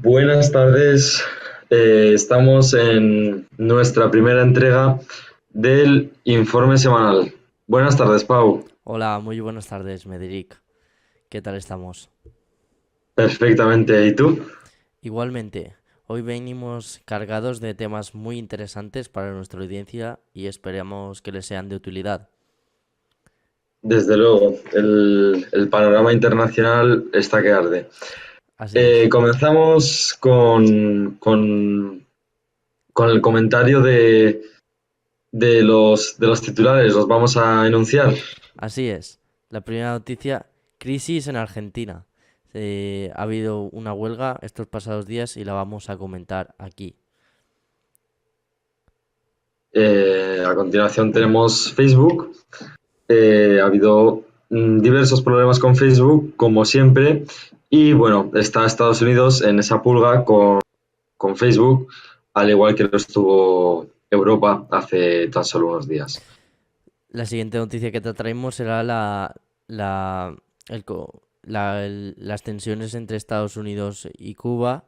Buenas tardes. Estamos en nuestra primera entrega del informe semanal. Buenas tardes, Pau. Hola, muy buenas tardes, Mederic. ¿Qué tal estamos? Perfectamente. ¿Y tú? Igualmente, hoy venimos cargados de temas muy interesantes para nuestra audiencia y esperamos que les sean de utilidad. Desde luego, el panorama internacional está que arde. Así es, Comenzamos con el comentario de los titulares. Los vamos a enunciar. así es. La primera noticia, crisis en Argentina. Ha habido una huelga estos pasados días y la vamos a comentar aquí. A continuación tenemos Facebook. Ha habido diversos problemas con Facebook, como siempre, y bueno, está Estados Unidos en esa pulga con Facebook, al igual que lo estuvo Europa hace tan solo unos días. La siguiente noticia que te traemos será las tensiones entre Estados Unidos y Cuba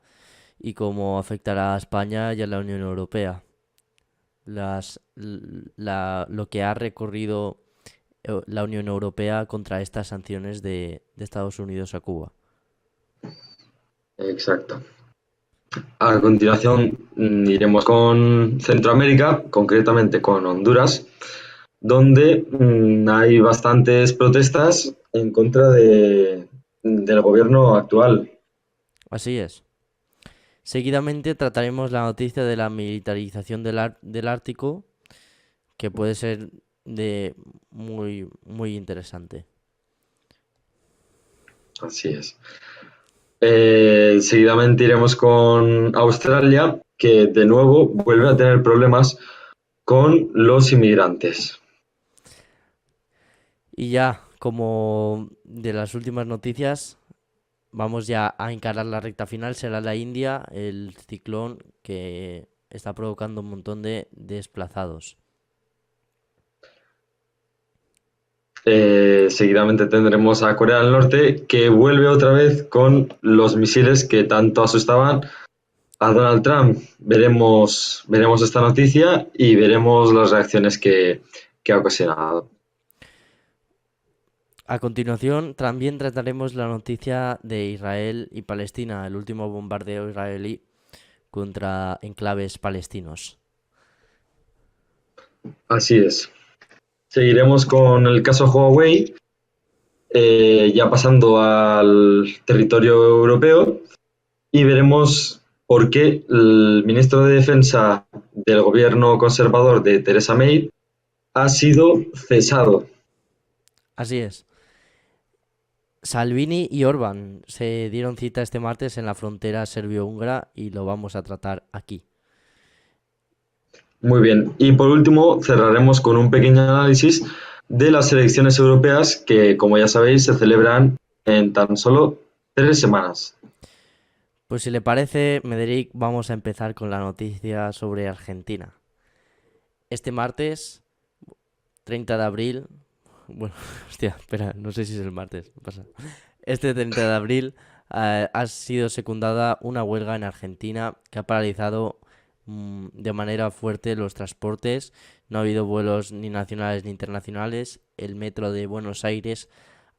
y cómo afectará a España y a la Unión Europea. Lo que ha recorrido la Unión Europea contra estas sanciones de Estados Unidos a Cuba. Exacto. A continuación iremos con Centroamérica, concretamente con Honduras, donde hay bastantes protestas en contra del gobierno actual. Así es. Seguidamente trataremos la noticia de la militarización del Ártico, que puede ser de muy interesante. Así es. Seguidamente iremos con Australia, que de nuevo vuelve a tener problemas con los inmigrantes. Y ya, como de las últimas noticias, vamos ya a encarar la recta final. Será la India, el ciclón que está provocando un montón de desplazados. Seguidamente tendremos a Corea del Norte, que vuelve otra vez con los misiles que tanto asustaban a Donald Trump. Veremos esta noticia y veremos las reacciones que ha ocasionado. A continuación, también trataremos la noticia de Israel y Palestina, el último bombardeo israelí contra enclaves palestinos. Así es. Seguiremos con el caso Huawei, ya pasando al territorio europeo, y veremos por qué el ministro de Defensa del gobierno conservador de Theresa May ha sido cesado. Así es. Salvini y Orbán se dieron cita este martes en la frontera serbio-húngara y lo vamos a tratar aquí. Muy bien. Y por último, cerraremos con un pequeño análisis de las elecciones europeas que, como ya sabéis, se celebran en tan solo 3 semanas. Pues si le parece, Mederic, vamos a empezar con la noticia sobre Argentina. Este martes, 30 de abril, bueno, hostia, espera, no sé si es el martes, no pasa. Este 30 de abril ha sido secundada una huelga en Argentina que ha paralizado de manera fuerte los transportes. No ha habido vuelos ni nacionales ni internacionales. El metro de Buenos Aires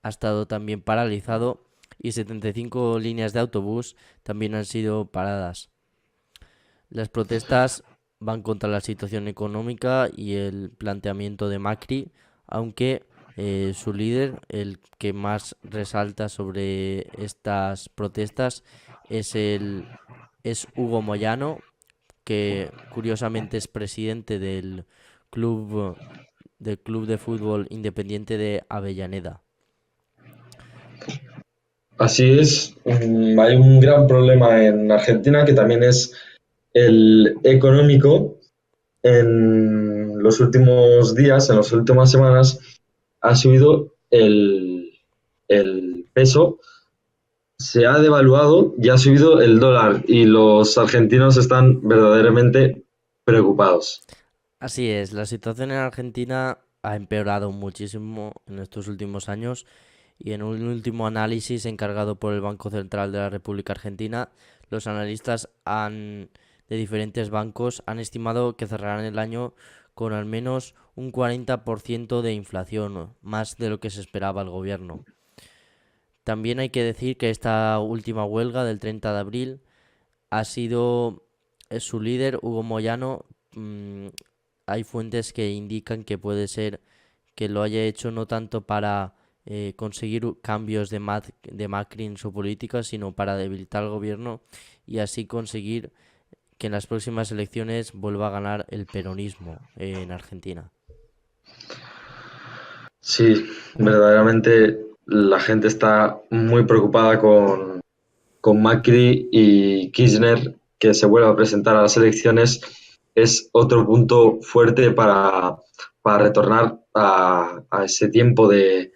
ha estado también paralizado y 75 líneas de autobús también han sido paradas. Las protestas van contra la situación económica y el planteamiento de Macri, aunque su líder, el que más resalta sobre estas protestas, es es Hugo Moyano, que curiosamente es presidente club del club de fútbol independiente de Avellaneda. Así es, hay un gran problema en Argentina que también es el económico. En los últimos días, en las últimas semanas, ha subido el peso, se ha devaluado y ha subido el dólar y los argentinos están verdaderamente preocupados. Así es, la situación en Argentina ha empeorado muchísimo en estos últimos años y en un último análisis encargado por el Banco Central de la República Argentina, Los analistas de diferentes bancos han estimado que cerrarán el año con al menos un 40% de inflación, más de lo que se esperaba el gobierno. También hay que decir que esta última huelga del 30 de abril ha sido su líder, Hugo Moyano. Hay fuentes que indican que puede ser que lo haya hecho no tanto para conseguir cambios de Macri en su política, sino para debilitar al gobierno y así conseguir que en las próximas elecciones vuelva a ganar el peronismo en Argentina. Sí, verdaderamente la gente está muy preocupada con Macri y Kirchner, que se vuelva a presentar a las elecciones, es otro punto fuerte para retornar a ese tiempo de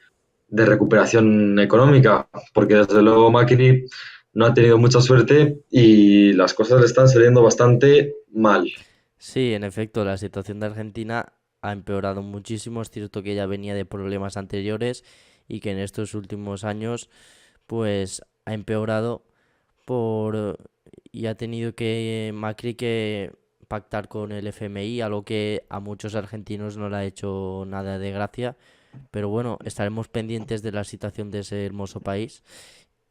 recuperación económica, porque desde luego Macri no ha tenido mucha suerte y las cosas le están saliendo bastante mal. Sí, en efecto, la situación de Argentina ha empeorado muchísimo. Es cierto que ya venía de problemas anteriores y que en estos últimos años pues ha empeorado por y ha tenido que Macri que pactar con el FMI, algo que a muchos argentinos no le ha hecho nada de gracia. Pero bueno, estaremos pendientes de la situación de ese hermoso país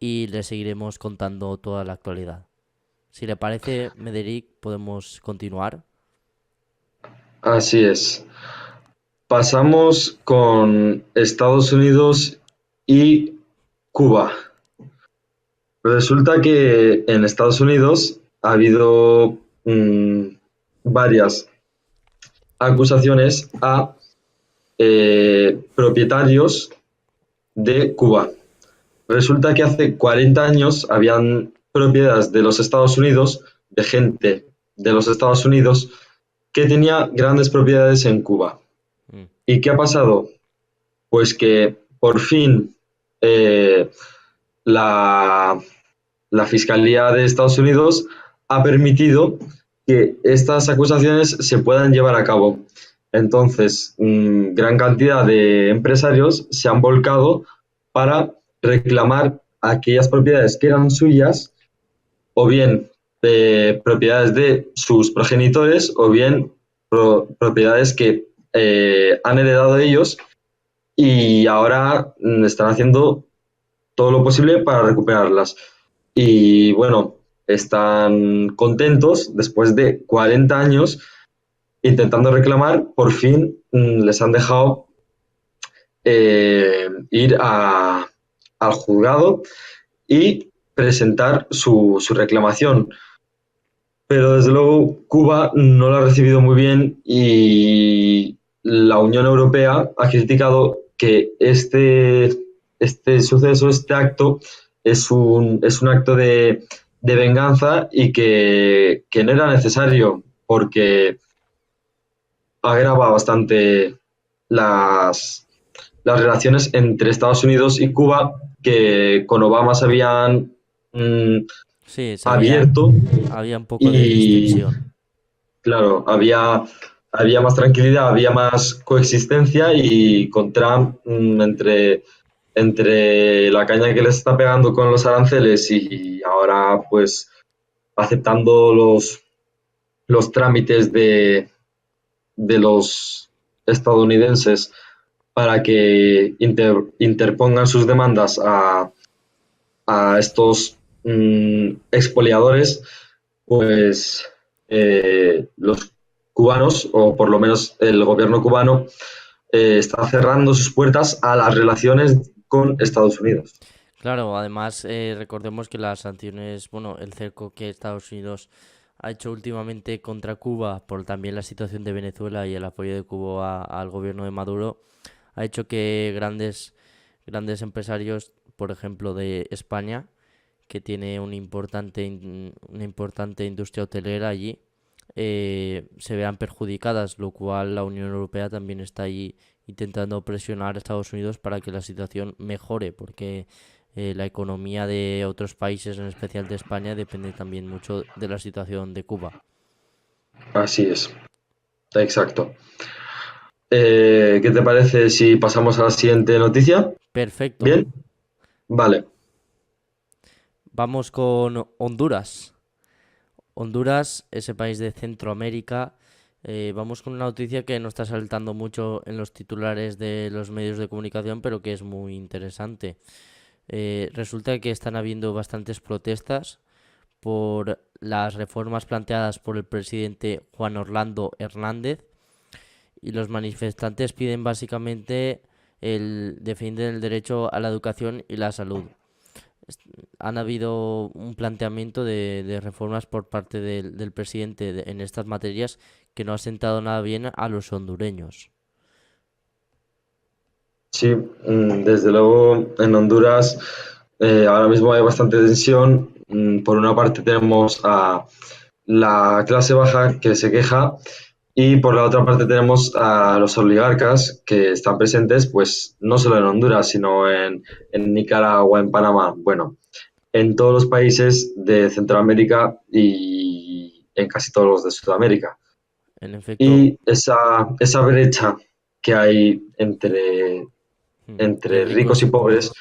y le seguiremos contando toda la actualidad. Si le parece, Mederic, podemos continuar. Así es. Pasamos con Estados Unidos y Cuba. Resulta que en Estados Unidos ha habido varias acusaciones a propietarios de Cuba. Resulta que hace 40 años habían propiedades de los Estados Unidos, de gente de los Estados Unidos, que tenía grandes propiedades en Cuba. Mm. ¿Y qué ha pasado? Pues que por fin eh, la, la Fiscalía de Estados Unidos ha permitido que estas acusaciones se puedan llevar a cabo. Entonces, gran cantidad de empresarios se han volcado para reclamar aquellas propiedades que eran suyas, o bien propiedades de sus progenitores, o bien propiedades que han heredado ellos y ahora están haciendo todo lo posible para recuperarlas. Y bueno, están contentos después de 40 años intentando reclamar, por fin les han dejado ir al juzgado y presentar su reclamación. Pero desde luego Cuba no lo ha recibido muy bien y la Unión Europea ha criticado que este suceso, este acto, es un acto de venganza y que no era necesario porque agrava bastante las, las relaciones entre Estados Unidos y Cuba que con Obama se habían mm, Sí, abierto había un poco de y distensión. claro, había más tranquilidad, había más coexistencia y con Trump entre la caña que les está pegando con los aranceles y ahora pues aceptando los trámites de los estadounidenses para que interpongan sus demandas a estos expoliadores, pues los cubanos, o por lo menos el gobierno cubano, está cerrando sus puertas a las relaciones con Estados Unidos. Claro, además recordemos que las sanciones, bueno, el cerco que Estados Unidos ha hecho últimamente contra Cuba por también la situación de Venezuela y el apoyo de Cuba al gobierno de Maduro ha hecho que grandes empresarios, por ejemplo, de España, que tiene una importante industria hotelera allí, se vean perjudicadas, lo cual la Unión Europea también está ahí intentando presionar a Estados Unidos para que la situación mejore, porque la economía de otros países, en especial de España, depende también mucho de la situación de Cuba. Así es, exacto. ¿Qué te parece si pasamos a la siguiente noticia? Perfecto. Bien, vale. Vamos con Honduras. Honduras, ese país de Centroamérica. Vamos con una noticia que no está saltando mucho en los titulares de los medios de comunicación, pero que es muy interesante. Resulta que están habiendo bastantes protestas por las reformas planteadas por el presidente Juan Orlando Hernández, y los manifestantes piden básicamente defienden el derecho a la educación y la salud. Est- Han habido un planteamiento de reformas por parte del presidente en estas materias que no ha sentado nada bien a los hondureños. Sí, desde luego en Honduras ahora mismo hay bastante tensión. Por una parte tenemos a la clase baja que se queja y por la otra parte tenemos a los oligarcas que están presentes, pues no solo en Honduras, sino en Nicaragua, en Panamá, bueno, en todos los países de Centroamérica y en casi todos los de Sudamérica. En efecto, Y esa brecha que hay de entre ricos ricos y y pobres pobres.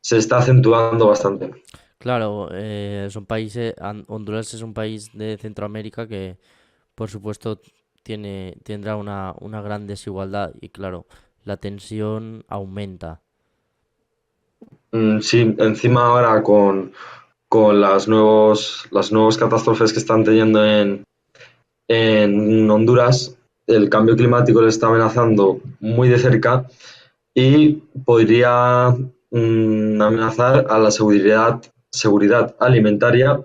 se está acentuando bastante. Claro, son países, Honduras es un país de Centroamérica que, por supuesto, tendrá una gran desigualdad y, claro, la tensión aumenta. Sí, encima ahora con las nuevas catástrofes que están teniendo en Honduras, el cambio climático le está amenazando muy de cerca y podría amenazar a la seguridad alimentaria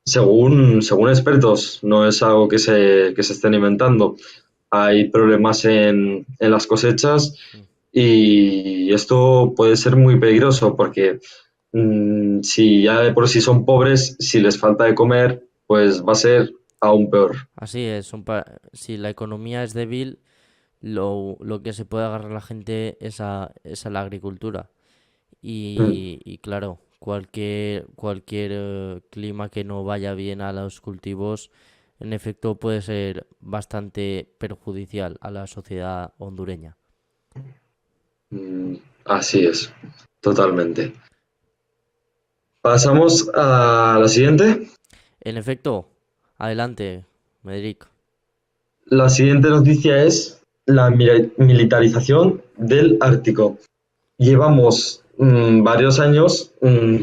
según expertos. No es algo que se estén inventando. Hay problemas en las cosechas Mm. y esto puede ser muy peligroso porque si ya de por sí son pobres, si les falta de comer, pues va a ser aún peor. Así es, si la economía es débil, lo que se puede agarrar la gente es a la agricultura. Mm, Y claro, cualquier clima que no vaya bien a los cultivos, en efecto, puede ser bastante perjudicial a la sociedad hondureña. mm, Así es, totalmente. Pasamos a la siguiente. En efecto, adelante, Medric. La siguiente noticia es la militarización del Ártico. Llevamos varios años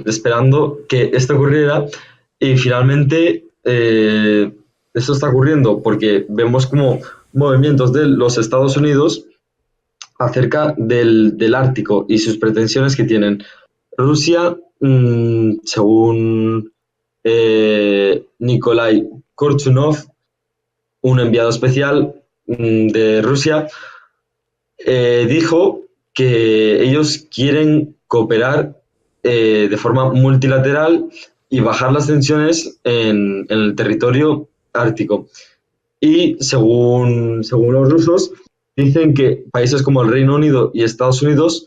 esperando que esto ocurriera y finalmente esto está ocurriendo porque vemos como movimientos de los Estados Unidos acerca del Ártico y sus pretensiones que tienen. Rusia, según Nikolai Korchunov, un enviado especial de Rusia, dijo que ellos quieren cooperar de forma multilateral y bajar las tensiones en el territorio ártico. Y según los rusos, dicen que países como el Reino Unido y Estados Unidos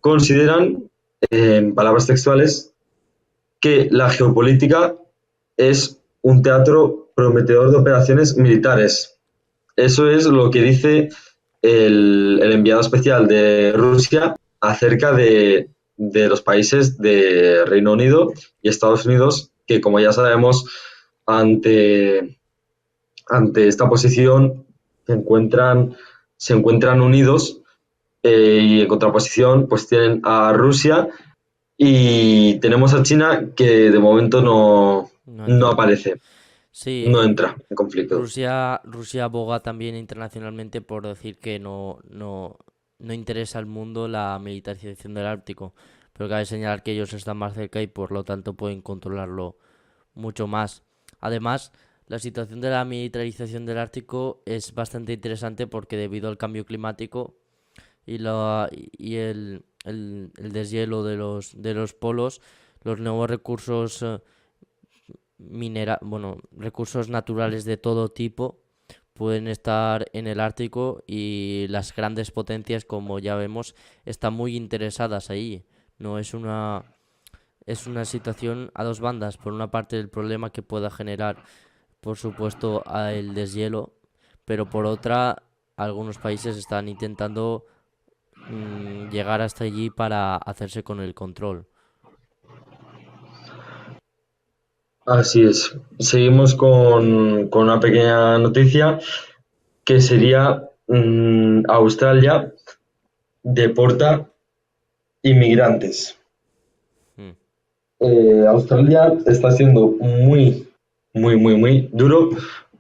consideran, en palabras textuales, que la geopolítica es un teatro prometedor de operaciones militares. Eso es lo que dice el enviado especial de Rusia acerca de los países de Reino Unido y Estados Unidos, que como ya sabemos, ante, ante esta posición se encuentran, se encuentran unidos y en contraposición pues tienen a Rusia y tenemos a China que de momento No no entra. aparece, Sí, no entra en conflicto. Rusia aboga también internacionalmente por decir que no interesa al mundo la militarización del Ártico, pero cabe señalar que ellos están más cerca y por lo tanto pueden controlarlo mucho más. Además, la situación de la militarización del Ártico es bastante interesante porque debido al cambio climático y el deshielo de los polos, los nuevos recursos naturales de todo tipo pueden estar en el Ártico, y las grandes potencias, como ya vemos, están muy interesadas ahí. No es una situación a dos bandas. Por una parte, el problema que pueda generar, por supuesto, el deshielo, pero por otra, algunos países están intentando llegar hasta allí para hacerse con el control. Así es. Seguimos con una pequeña noticia que sería Australia deporta inmigrantes. Mm. Australia está siendo muy duro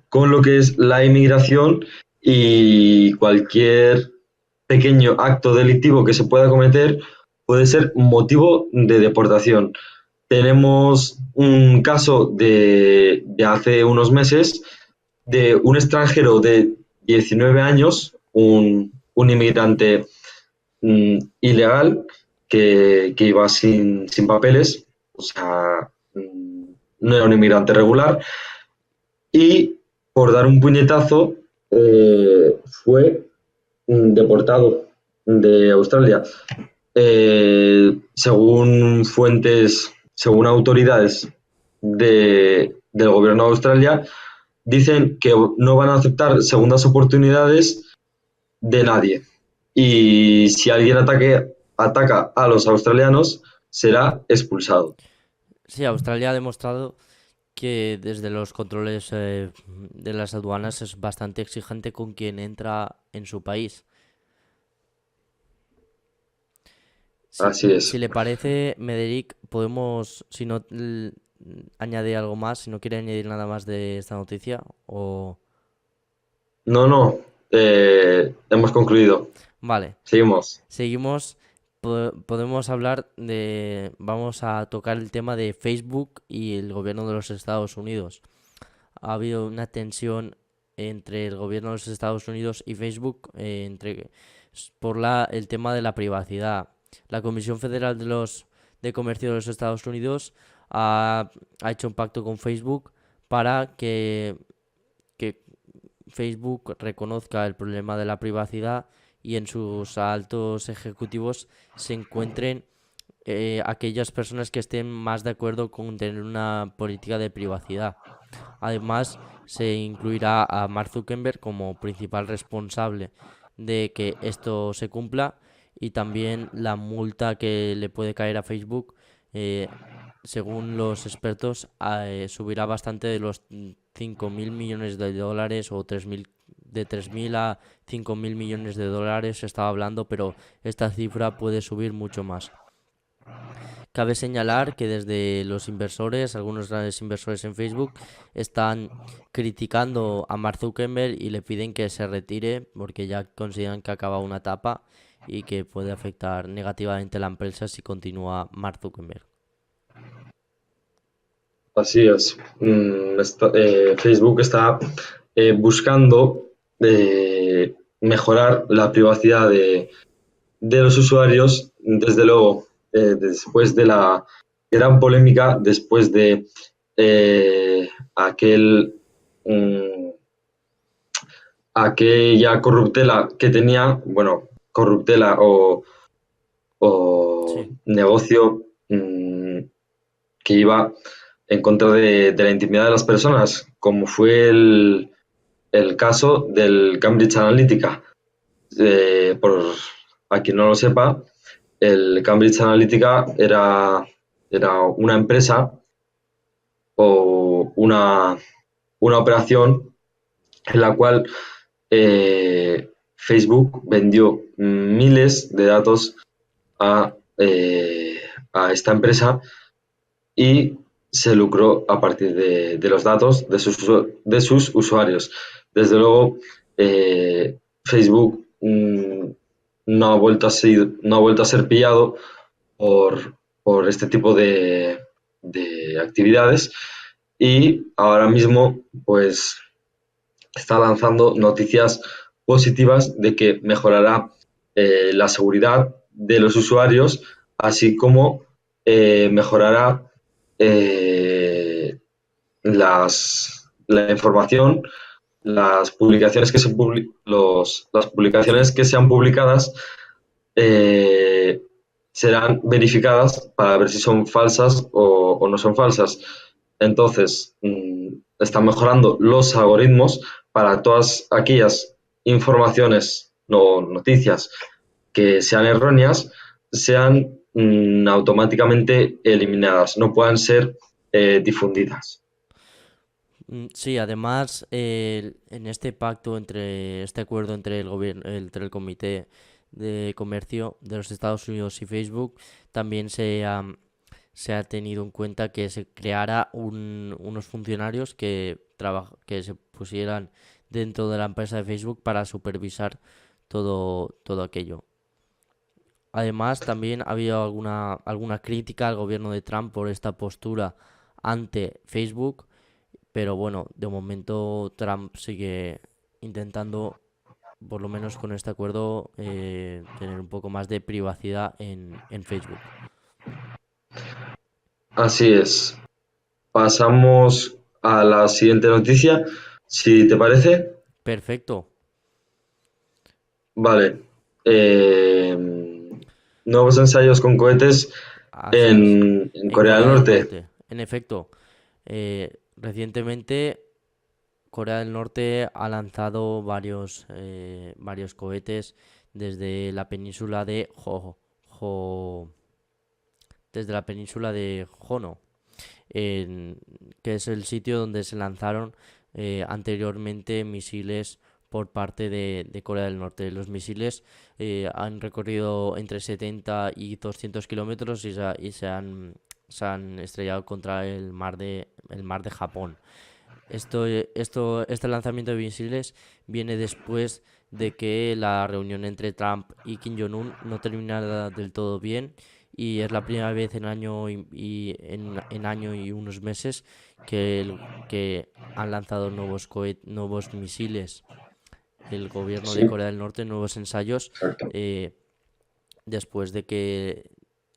con lo que es la inmigración y cualquier pequeño acto delictivo que se pueda cometer puede ser motivo de deportación. Tenemos un caso de hace unos meses de un extranjero de 19 años, un inmigrante ilegal que iba sin papeles, o sea, no era un inmigrante regular, y por dar un puñetazo fue deportado de Australia. Según autoridades del gobierno de Australia, dicen que no van a aceptar segundas oportunidades de nadie. Y si alguien ataca a los australianos, será expulsado. Sí, Australia ha demostrado que desde los controles de las aduanas es bastante exigente con quien entra en su país. Si, Así si es. le parece, Mederic, podemos, si no añade algo más, si no quiere añadir nada más de esta noticia, o... No, no. Hemos concluido. Vale, Seguimos. seguimos. Podemos hablar vamos a tocar el tema de Facebook y el gobierno de los Estados Unidos. Ha habido una tensión entre el gobierno de los Estados Unidos y Facebook por el tema de la privacidad. La Comisión Federal de Comercio de los Estados Unidos ha hecho un pacto con Facebook para que Facebook reconozca el problema de la privacidad y en sus altos ejecutivos se encuentren aquellas personas que estén más de acuerdo con tener una política de privacidad. Además, se incluirá a Mark Zuckerberg como principal responsable de que esto se cumpla y también la multa que le puede caer a Facebook, eh, según los expertos, subirá bastante de los 5.000 millones de dólares o 3.000 de 3.000 a 5.000 millones de dólares se estaba hablando, pero esta cifra puede subir mucho más. Cabe señalar que desde los inversores, algunos grandes inversores en Facebook, están criticando a Mark Zuckerberg y le piden que se retire porque ya consideran que ha acabado una etapa y que puede afectar negativamente a la empresa si continúa Mark Zuckerberg. Así es. Facebook está buscando mejorar la privacidad de los usuarios, desde luego, después de la gran polémica, después de aquel, mm, aquella corruptela que tenía, bueno, corruptela o Sí, negocio que iba en contra de la intimidad de las personas, como fue el caso del Cambridge Analytica. Por a quien no lo sepa, el Cambridge Analytica era una empresa o una operación en la cual Facebook vendió miles de datos a, a esta empresa y se lucró a partir de los datos de sus usuarios. Desde luego, Facebook no ha vuelto a ser pillado por este tipo de actividades y ahora mismo pues está lanzando noticias positivas de que mejorará la seguridad de los usuarios, así como mejorará la información, las publicaciones sí. que sean publicadas eh, serán verificadas para ver si son falsas o no son falsas. Entonces, están mejorando los algoritmos para todas aquellas informaciones o noticias que sean erróneas, sean automáticamente eliminadas, no puedan ser difundidas. Sí, además, en este pacto este acuerdo entre el gobierno, entre el Comité de Comercio de los Estados Unidos y Facebook, también se ha tenido en cuenta que se creara unos funcionarios que se pusieran dentro de la empresa de Facebook para supervisar todo aquello. Además, también ha habido alguna crítica al gobierno de Trump por esta postura ante Facebook, pero bueno, de momento Trump sigue intentando, por lo menos con este acuerdo, tener un poco más de privacidad en Facebook. Así es. Pasamos a la siguiente noticia, si te parece. Perfecto. Vale. Eh, Nuevos ensayos con cohetes Así es. en En Corea del Corea del Norte. Norte. En efecto, recientemente Corea del Norte ha lanzado varios cohetes desde la península de desde la península de Jono, en- que es el sitio donde se lanzaron anteriormente misiles por parte de Corea del Norte. Los misiles han recorrido entre 70 y 200 kilómetros se han estrellado contra el mar de Japón. Este lanzamiento de misiles viene después de que la reunión entre Trump y Kim Jong-un no terminara del todo bien y es la primera vez en año y unos meses que han lanzado nuevos misiles el gobierno de Sí, Corea del Norte, nuevos ensayos, exacto. eh, después de que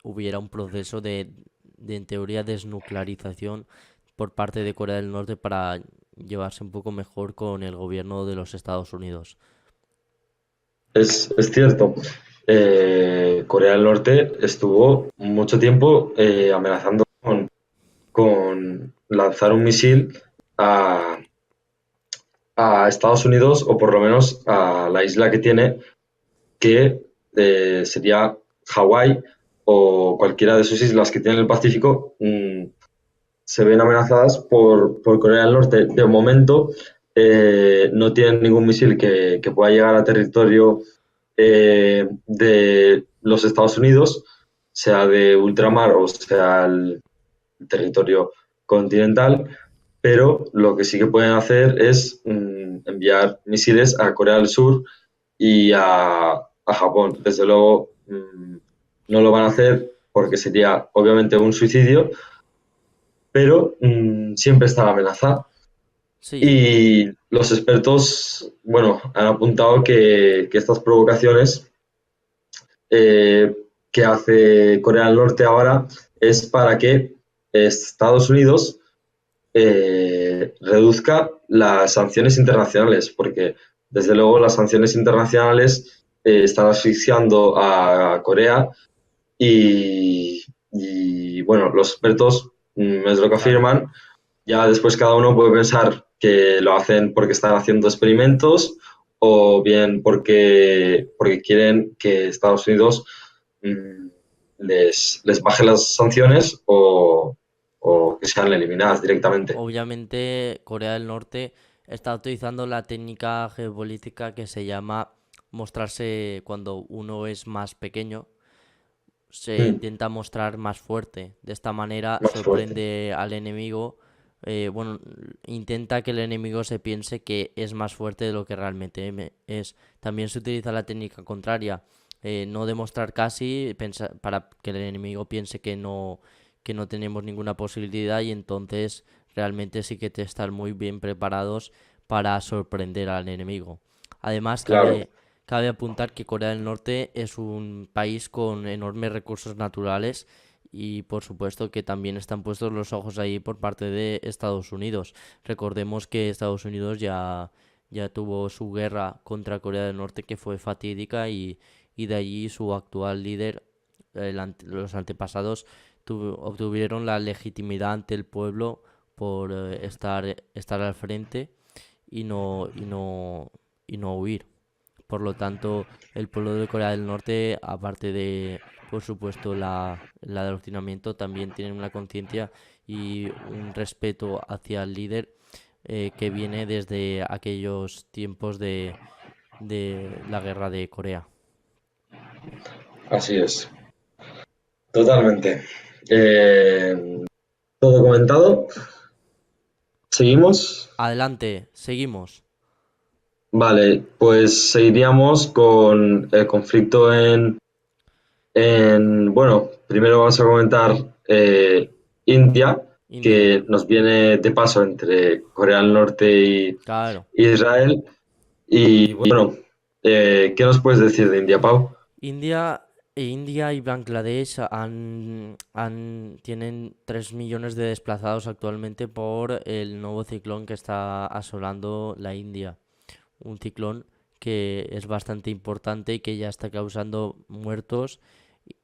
hubiera un proceso en teoría, desnuclearización por parte de Corea del Norte para llevarse un poco mejor con el gobierno de los Estados Unidos. Es cierto. Corea del Norte estuvo mucho tiempo amenazando con lanzar un misil a, a Estados Unidos o por lo menos a la isla que tiene, que sería Hawái o cualquiera de sus islas que tiene en el Pacífico. Se ven amenazadas por Corea del Norte. De momento no tienen ningún misil que pueda llegar a territorio de los Estados Unidos, sea de ultramar o sea el territorio continental, pero lo que sí que pueden hacer es enviar misiles a Corea del Sur y a Japón. Desde luego no lo van a hacer porque sería obviamente un suicidio, pero siempre está la amenaza. Sí, Y los expertos, bueno, han apuntado que estas provocaciones eh, que hace Corea del Norte ahora es para que Estados Unidos reduzca las sanciones internacionales, porque desde luego las sanciones internacionales están asfixiando a Corea y, bueno, los expertos es lo que claro. afirman. Ya después cada uno puede pensar que lo hacen porque están haciendo experimentos o bien porque quieren que Estados Unidos mm, les baje las sanciones o que sean eliminadas directamente. Obviamente Corea del Norte está utilizando la técnica geopolítica que se llama mostrarse cuando uno es más pequeño, se Mm, intenta mostrar más fuerte. De esta manera más fuerte. sorprende al enemigo. Bueno, intenta que el enemigo se piense que es más fuerte de lo que realmente es. También se utiliza la técnica contraria, no demostrar casi para que el enemigo piense que no tenemos ninguna posibilidad y entonces realmente sí que te estar muy bien preparados para sorprender al enemigo. Además, Claro, cabe apuntar que Corea del Norte es un país con enormes recursos naturales y por supuesto que también están puestos los ojos ahí por parte de Estados Unidos. Recordemos que Estados Unidos ya tuvo su guerra contra Corea del Norte que fue fatídica y de allí su actual líder, los antepasados, obtuvieron la legitimidad ante el pueblo por estar al frente y y no huir. Por lo tanto, el pueblo de Corea del Norte, aparte de, por supuesto, el adoctrinamiento, también tienen una conciencia y un respeto hacia el líder que viene desde aquellos tiempos de la guerra de Corea. Así es, totalmente. Eh, Todo comentado. ¿Seguimos? Adelante, seguimos. Vale, pues seguiríamos con el conflicto bueno, primero vamos a comentar India, India, que nos viene de paso entre Corea del Norte y claro. Israel. Y bueno, ¿qué nos puedes decir de India, Pau? India y Bangladesh tienen 3 millones de desplazados actualmente por el nuevo ciclón que está asolando la India. Un ciclón que es bastante importante y que ya está causando muertos.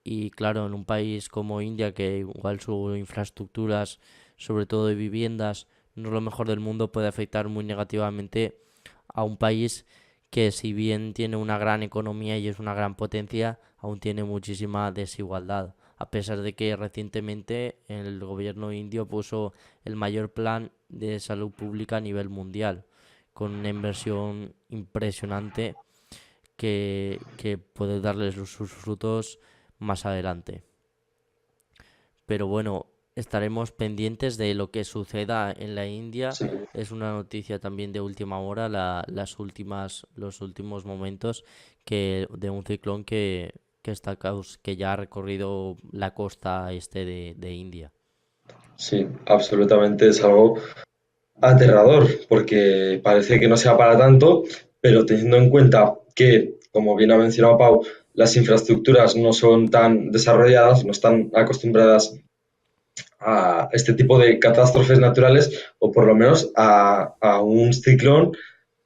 Y claro, en un país como India, que igual sus infraestructuras, sobre todo de viviendas, no es lo mejor del mundo, puede afectar muy negativamente a un país que si bien tiene una gran economía y es una gran potencia, aún tiene muchísima desigualdad. A pesar de que recientemente el gobierno indio puso el mayor plan de salud pública a nivel mundial, con una inversión impresionante que puede darles sus frutos más adelante. Pero bueno, estaremos pendientes de lo que suceda en la India. Sí, Es una noticia también de última hora, los últimos momentos de un ciclón que ya ha recorrido la costa este de India. sí, absolutamente es algo aterrador, porque parece que no sea para tanto, pero teniendo en cuenta que, como bien ha mencionado Pau, las infraestructuras no son tan desarrolladas, no están acostumbradas a este tipo de catástrofes naturales, o por lo menos a un ciclón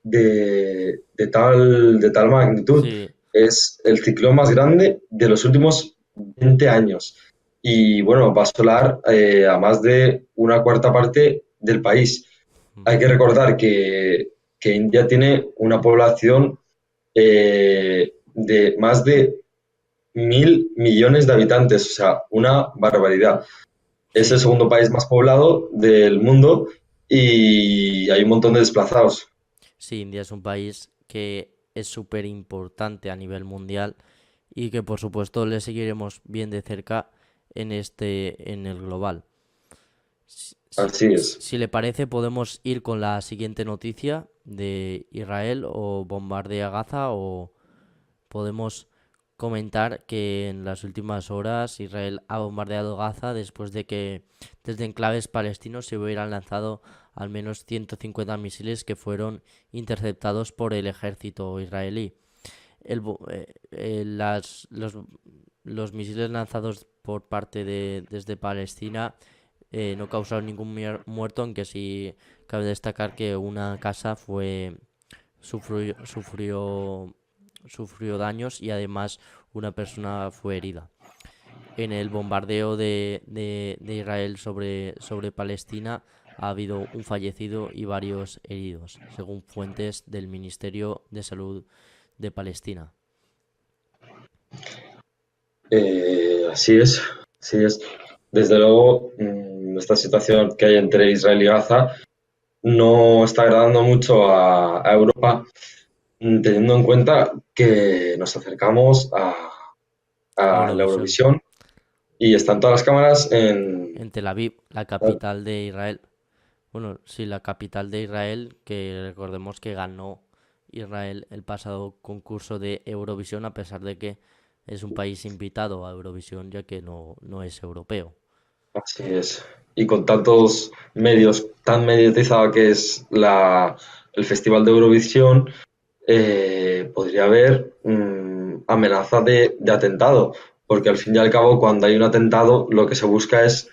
de tal magnitud. Sí, Es el ciclón más grande de los últimos 20 años. Y bueno, va a asolar a más de una cuarta parte del país. Hay que recordar que India tiene una población de más de 1.000 millones de habitantes, o sea, una barbaridad. Es el sí, segundo país más poblado del mundo y hay un montón de desplazados. sí, India es un país que es súper importante a nivel mundial y que por supuesto le seguiremos bien de cerca en el global. Así es. Si le parece, podemos ir con la siguiente noticia de Israel o bombardea Gaza o podemos comentar que en las últimas horas Israel ha bombardeado Gaza después de que desde enclaves palestinos se hubieran lanzado al menos 150 misiles que fueron interceptados por el ejército israelí. El bo- los misiles lanzados por parte desde Palestina no causaron ningún muerto, aunque sí cabe destacar que una casa sufrió, sufrió, sufrió daños y además una persona fue herida. En el bombardeo de Israel sobre Palestina ha habido un fallecido y varios heridos, según fuentes del Ministerio de Salud de Palestina. Así es, así es. Desde luego, esta situación que hay entre Israel y Gaza no está agradando mucho a Europa, teniendo en cuenta que nos acercamos a la Eurovisión. Eurovisión y están todas las cámaras En Tel Aviv, la capital de Israel. Bueno, sí, la capital de Israel, que recordemos que ganó Israel el pasado concurso de Eurovisión, a pesar de que es un país invitado a Eurovisión, ya que no es europeo. Así es. Y con tantos medios, tan mediatizado que es el Festival de Eurovisión, podría haber amenaza de atentado, porque al fin y al cabo, cuando hay un atentado, lo que se busca es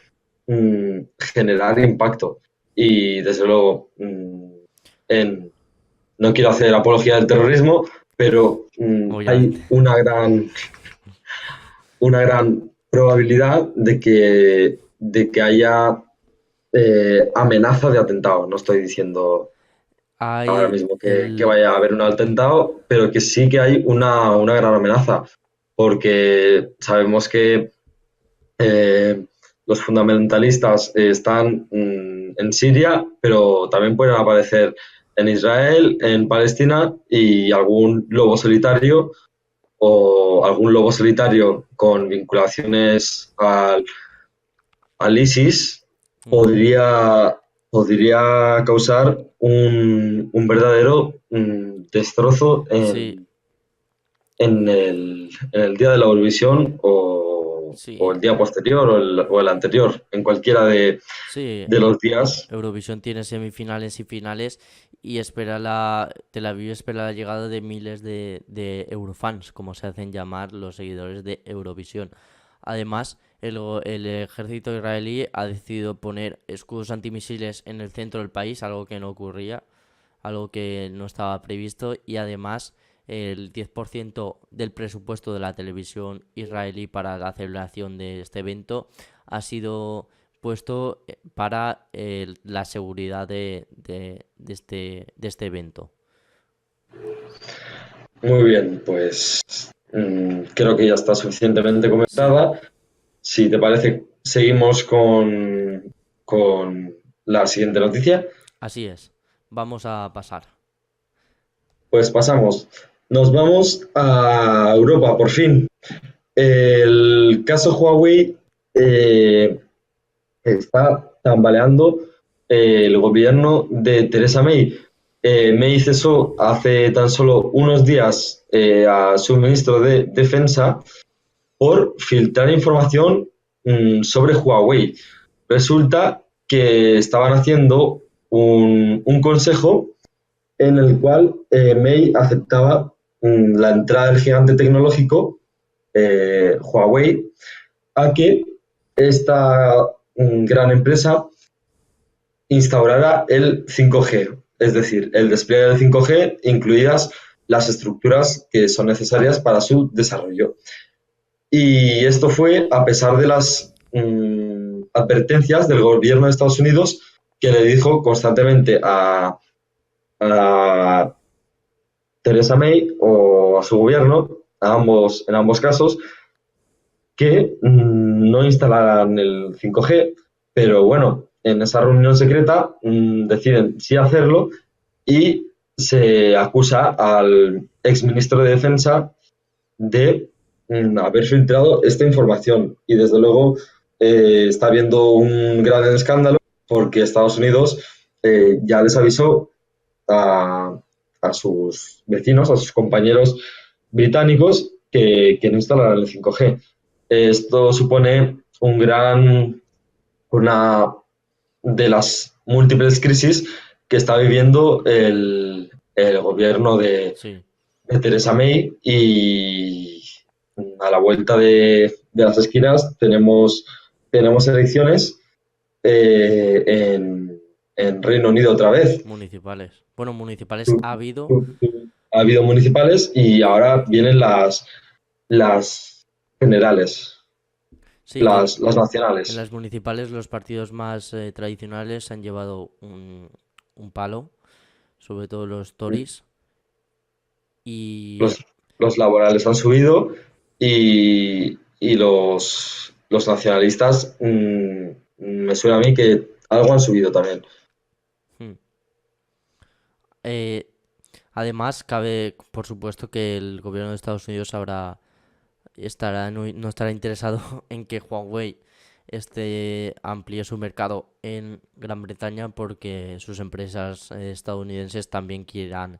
generar impacto. Y desde luego, en, no quiero hacer apología del terrorismo, pero Obviamente. hay una gran probabilidad de que haya amenaza de atentado. No estoy diciendo ahora Hay mismo que el... vaya a haber un atentado, pero que sí que hay una gran amenaza, porque sabemos que eh, los fundamentalistas están en Siria, pero también pueden aparecer en Israel, en Palestina y algún lobo solitario con vinculaciones al ISIS Mm. podría causar un verdadero destrozo Sí, en el día de la Eurovisión o sí, el día posterior o el anterior, en cualquiera sí. de los días. Eurovisión tiene semifinales y finales y Tel Aviv espera la llegada de miles de Eurofans, como se hacen llamar los seguidores de Eurovisión. Además, el ejército israelí ha decidido poner escudos antimisiles en el centro del país, algo que no ocurría, algo que no estaba previsto, y además el 10% del presupuesto de la televisión israelí para la celebración de este evento ha sido puesto para la seguridad de este evento. Muy bien, pues creo que ya está suficientemente Sí, comentada. Si te parece, seguimos con la siguiente noticia. así es. Vamos a pasar. Pues pasamos. Nos vamos a Europa, por fin. El caso Huawei eh, está tambaleando el gobierno de Theresa May. May cesó hace tan solo unos días a su ministro de Defensa por filtrar información sobre Huawei. Resulta que estaban haciendo un consejo en el cual May aceptaba la entrada del gigante tecnológico Huawei a que esta gran empresa instaurara el 5G, es decir, el despliegue del 5G, incluidas las estructuras que son necesarias para su desarrollo. Y esto fue a pesar de las advertencias del gobierno de Estados Unidos que le dijo constantemente a Theresa May o a su gobierno, en ambos casos, que no instalaran el 5G, pero bueno, en esa reunión secreta deciden sí hacerlo y se acusa al exministro de Defensa de haber filtrado esta información. Y desde luego está habiendo un gran escándalo porque Estados Unidos ya les avisó a, a, sus vecinos, a sus compañeros británicos, que no instalaran el 5G. Esto supone una de las múltiples crisis que está viviendo el gobierno Sí. de Theresa May y a la vuelta de las esquinas tenemos elecciones en Reino Unido otra vez. Municipales. Bueno, municipales ha habido. Ha habido municipales y ahora vienen las generales, Sí, que las en nacionales. las municipales los partidos más tradicionales han llevado un palo, sobre todo los Tories. Y Los, los laborales han subido y los nacionalistas me suena a mí que algo han subido también. hmm, eh, además, cabe, por supuesto, que el gobierno de Estados Unidos no estará interesado en que Huawei amplíe su mercado en Gran Bretaña porque sus empresas estadounidenses también quieran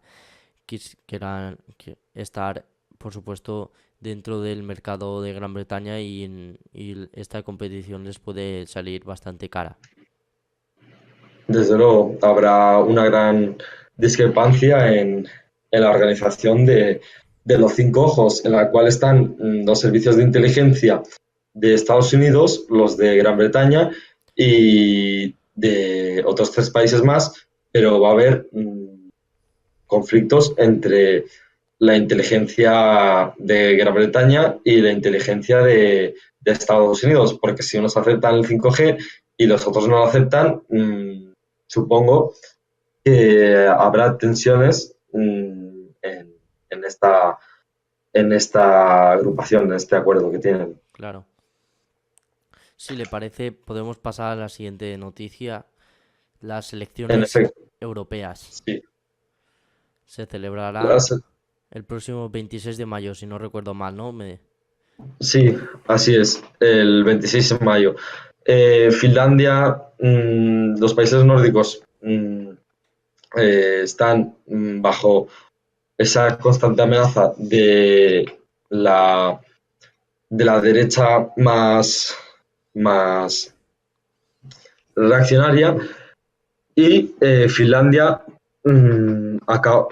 estar, por supuesto, dentro del mercado de Gran Bretaña y esta competición les puede salir bastante cara. Desde luego, habrá una gran discrepancia en la organización de los cinco ojos, en la cual están los servicios de inteligencia de Estados Unidos, los de Gran Bretaña y de otros tres países más, pero va a haber conflictos entre la inteligencia de Gran Bretaña y la inteligencia de Estados Unidos, porque si unos aceptan el 5G y los otros no lo aceptan, supongo que habrá tensiones en esta agrupación, en este acuerdo que tienen. Claro. Si le parece, podemos pasar a la siguiente noticia. Las En elecciones efecto, europeas sí. se celebrarán Las- el próximo 26 de mayo, si no recuerdo mal, ¿no? sí, así es, el 26 de mayo. Finlandia, los países nórdicos están bajo esa constante amenaza la, de la derecha más reaccionaria y Finlandia,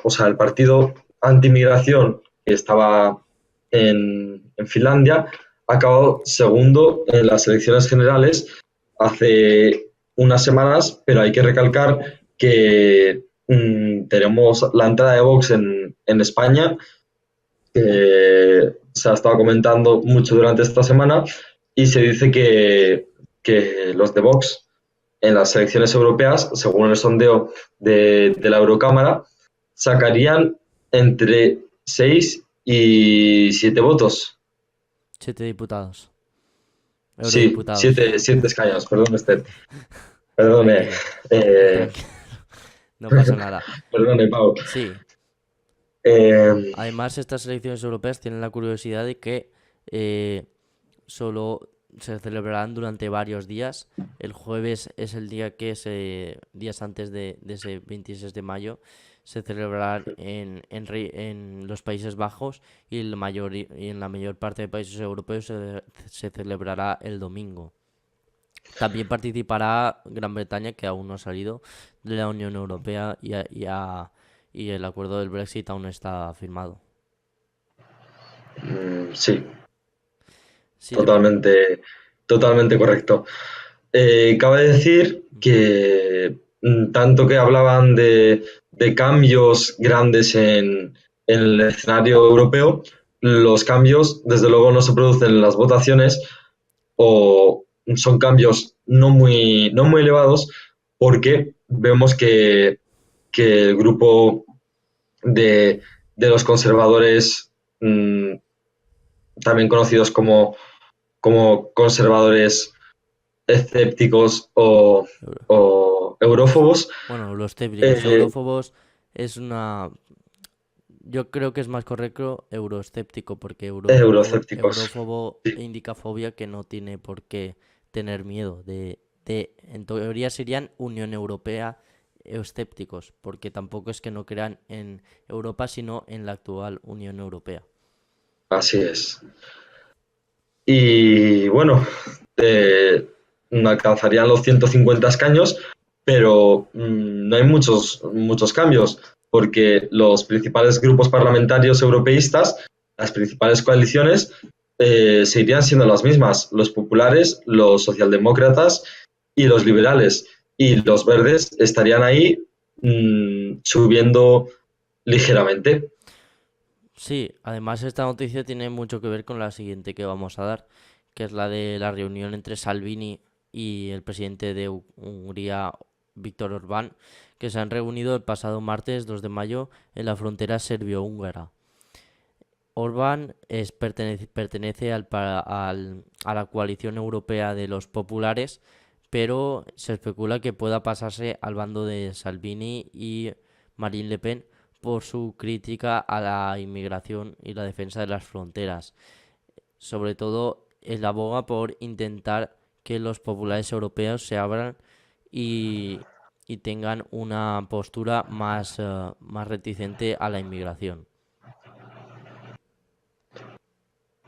o sea, el partido anti-inmigración que estaba en Finlandia ha acabado segundo en las elecciones generales hace unas semanas, pero hay que recalcar que tenemos la entrada de Vox en España, que se ha estado comentando mucho durante esta semana, y se dice que los de Vox en las elecciones europeas, según el sondeo de la Eurocámara, sacarían entre 6 y 7 votos. 7 diputados, Sí, eurodiputados. siete escaños, perdón, Esther. Perdone, Tranquilo, eh, tranquilo, no pasa nada. perdone, Pau. Sí, Eh, además estas elecciones europeas tienen la curiosidad de que eh, solo se celebrarán durante varios días. El jueves es el día días antes de ese 26 de mayo, se celebrarán en los Países Bajos y, y en la mayor parte de países europeos se celebrará el domingo. También participará Gran Bretaña, que aún no ha salido de la Unión Europea y el acuerdo del Brexit aún no está firmado. sí, Sí, totalmente correcto. Cabe decir que tanto que hablaban de cambios grandes en el escenario europeo, los cambios desde luego no se producen en las votaciones o son cambios no muy elevados porque vemos que el grupo de los conservadores, también conocidos como conservadores escépticos o eurófobos. bueno, los eh, eurófobos es una... Yo creo que es más correcto euroescéptico, porque Euroescépticos. eurófobo Sí, indica fobia que no tiene por qué tener miedo. En teoría serían Unión Europea escépticos, porque tampoco es que no crean en Europa, sino en la actual Unión Europea. así es. Y bueno, alcanzarían los 150 escaños, pero no hay muchos cambios, porque los principales grupos parlamentarios europeístas, las principales coaliciones, seguirían siendo las mismas, los populares, los socialdemócratas y los liberales. Y los verdes estarían ahí subiendo ligeramente. Sí, además esta noticia tiene mucho que ver con la siguiente que vamos a dar, que es la de la reunión entre Salvini y el presidente de Hungría, Víctor Orbán, que se han reunido el pasado martes 2 de mayo en la frontera serbio-húngara. Orbán pertenece a la coalición europea de los populares, pero se especula que pueda pasarse al bando de Salvini y Marine Le Pen por su crítica a la inmigración y la defensa de las fronteras. Sobre todo, él aboga por intentar que los populares europeos se abran y, y tengan una postura más reticente a la inmigración.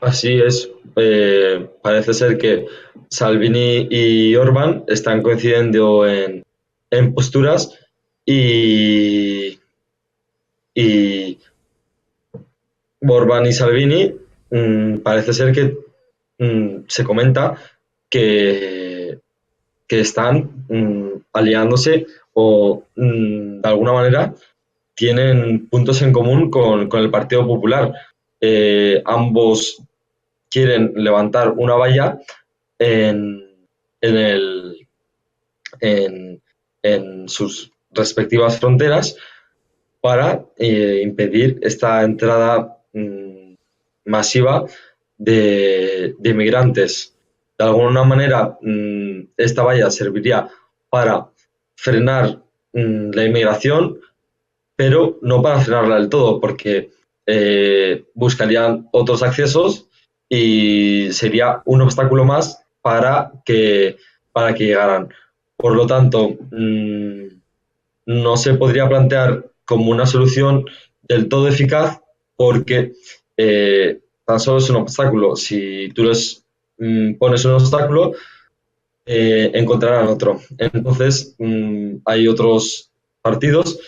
Así es. Parece ser que Salvini y Orbán están coincidiendo en posturas y, y Orbán y Salvini parece ser que se comenta que, que están aliándose o de alguna manera tienen puntos en común con el Partido Popular. Ambos quieren levantar una valla en, en, el, en, en sus respectivas fronteras para impedir esta entrada masiva de inmigrantes. de alguna manera esta valla serviría para frenar la inmigración, pero no para frenarla del todo, porque buscarían otros accesos y sería un obstáculo más para que llegaran. Por lo tanto, no se podría plantear como una solución del todo eficaz porque tan solo es un obstáculo. Si tú les pones un obstáculo, encontrarán otro. Entonces, hay otros partidos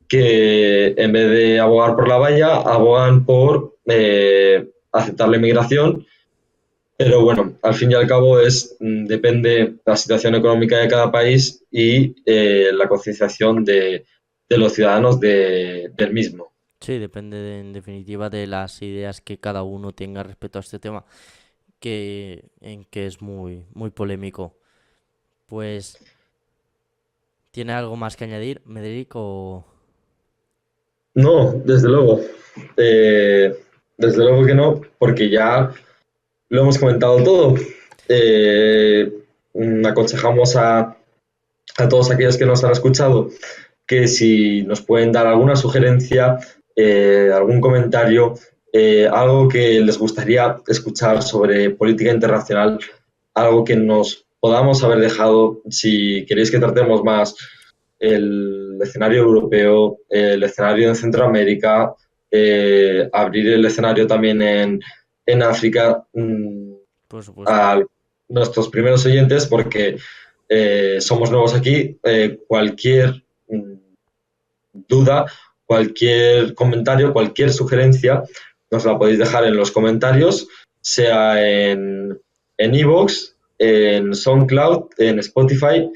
que en vez de abogar por la valla, abogan por aceptar la inmigración, pero bueno, al fin y al cabo depende de la situación económica de cada país y la concienciación de los ciudadanos del mismo. Sí, depende en definitiva de las ideas que cada uno tenga respecto a este tema, en que es muy, muy polémico. Pues, ¿tiene algo más que añadir, Mederic? O... No, desde luego. Eh, Desde luego que no, porque ya lo hemos comentado todo. Eh, Aconsejamos a todos aquellos que nos han escuchado que si nos pueden dar alguna sugerencia, algún comentario, algo que les gustaría escuchar sobre política internacional, algo que nos podamos haber dejado, si queréis que tratemos más el escenario europeo, el escenario en Centroamérica, abrir el escenario también en África, Por supuesto. a nuestros primeros oyentes, porque somos nuevos aquí. Cualquier duda, cualquier comentario, cualquier sugerencia, nos la podéis dejar en los comentarios, sea en iVoox, en SoundCloud, en Spotify,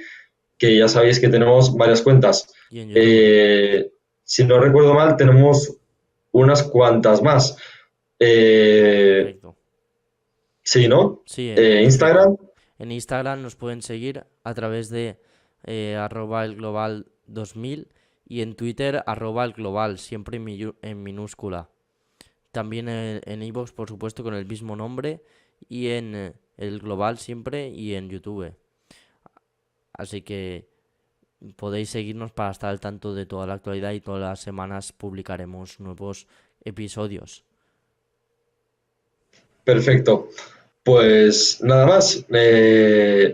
que ya sabéis que tenemos varias cuentas. Y en YouTube. Si no recuerdo mal, tenemos unas cuantas más. Eh, Correcto. sí, ¿no? Sí, en Instagram. efecto. En Instagram nos pueden seguir a través de arroba el global 2000 y en Twitter arroba el global, siempre en minúscula. También en iVoox, por supuesto, con el mismo nombre y en el global siempre y en YouTube. Así que podéis seguirnos para estar al tanto de toda la actualidad y todas las semanas publicaremos nuevos episodios. Perfecto. Pues nada más.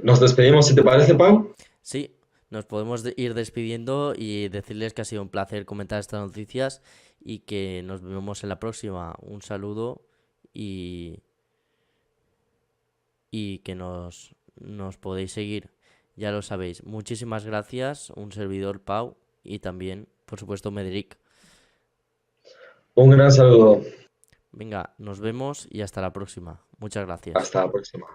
Nos despedimos, si te parece, Pau. Sí, nos podemos ir despidiendo y decirles que ha sido un placer comentar estas noticias y que nos vemos en la próxima. Un saludo y, y que nos podéis seguir. Ya lo sabéis. Muchísimas gracias. Un servidor Pau y también, por supuesto, Mederic. Un gran saludo. Venga, nos vemos y hasta la próxima. Muchas gracias. Hasta la próxima.